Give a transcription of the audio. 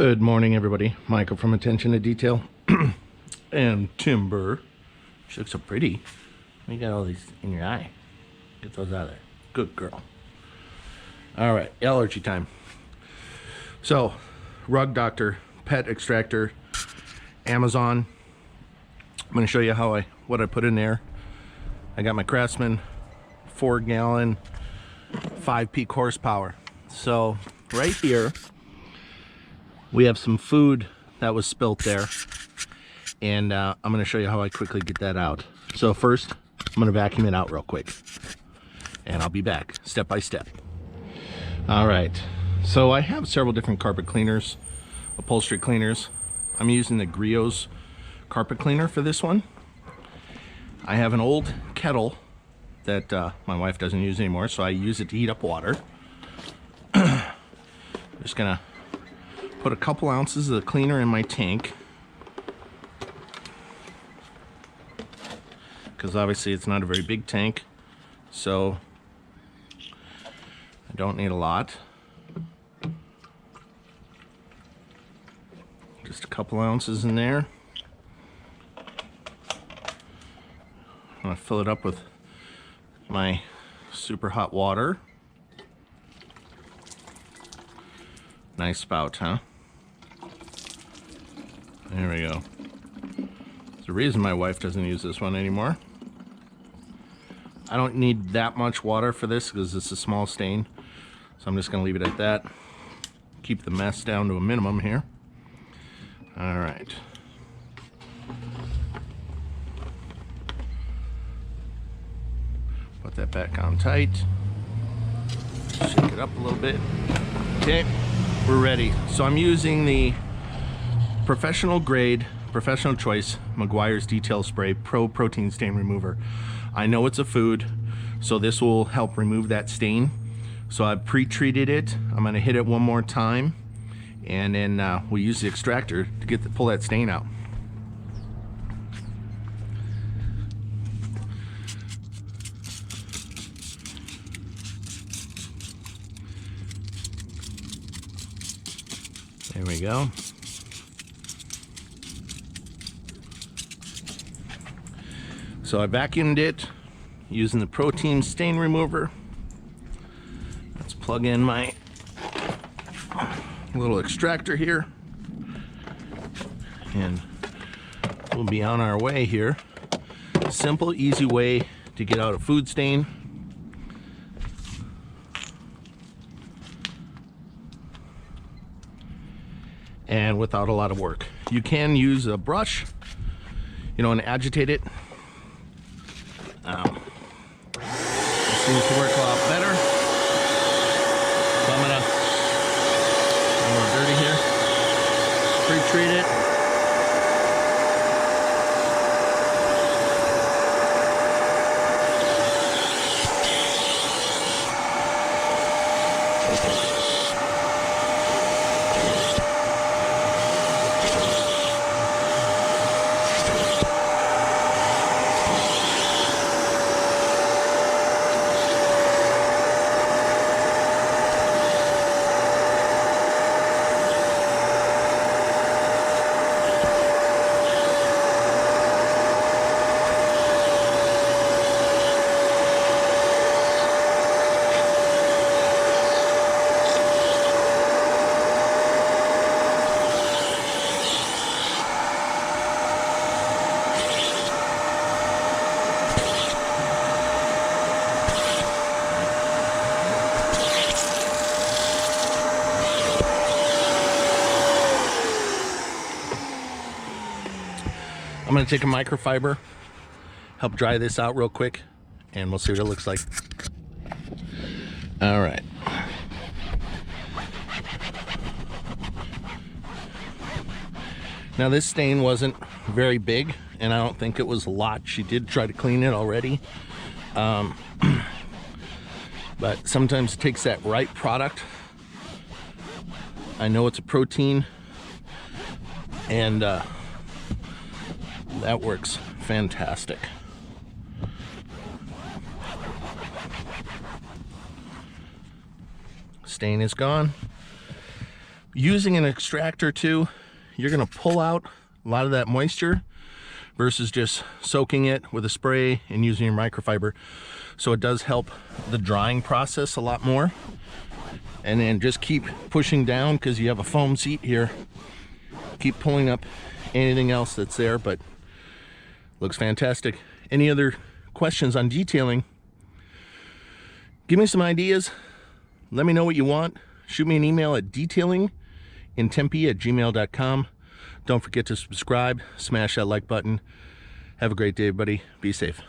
Good morning, everybody. Michael from Attention to Detail and Timber. She looks so pretty. You got all these in your eye. Get those out of there. Good girl. All right, allergy time. So, rug doctor, pet extractor, Amazon. I'm going to show you what I put in there. I got my Craftsman 4-gallon 5 peak horsepower. So right here we have some food that was spilt there, and I'm going to show you how I quickly get that out. So first I'm going to vacuum it out real quick, and I'll be back step by step. All right, so I have several different carpet cleaners, upholstery cleaners. I'm using the Griot's carpet cleaner for this one. I have an old kettle that my wife doesn't use anymore, so I use it to heat up water. Just gonna put a couple ounces of the cleaner in my tank, because obviously it's not a very big tank, so I don't need a lot. Just a couple ounces in there. I'm gonna fill it up with my super hot water. Nice spout, huh? There we go. There's a reason my wife doesn't use this one anymore. I don't need that much water for this because it's a small stain, so I'm just gonna leave it at that. Keep the mess down to a minimum here. All right. Put that back on tight. Shake it up a little bit. Okay, we're ready. So I'm using the professional grade, professional choice Meguiar's Detail Spray Pro Protein Stain Remover. I know it's a food, so this will help remove that stain. So I've pre-treated it. I'm gonna hit it one more time, and then we'll use the extractor to pull that stain out. There we go. So I vacuumed it using the protein stain remover. Let's plug in my little extractor here, and we'll be on our way here. Simple, easy way to get out a food stain. And without a lot of work. You can use a brush, and agitate it. This seems to work a lot better. So I'm gonna, a little dirty here, pre-treat it. I'm going to take a microfiber, help dry this out real quick, and we'll see what it looks like. All right. Now this stain wasn't very big, and I don't think it was a lot. She did try to clean it already. But sometimes it takes that right product. I know it's a protein, and that works fantastic. Stain is gone. Using an extractor too, you're gonna pull out a lot of that moisture versus just soaking it with a spray and using your microfiber. So it does help the drying process a lot more. And then just keep pushing down because you have a foam seat here. Keep pulling up anything else that's there, but looks fantastic. Any other questions on detailing? Give me some ideas. Let me know what you want. Shoot me an email at detailingintempe@gmail.com. Don't forget to subscribe, smash that like button. Have a great day, everybody. Be safe.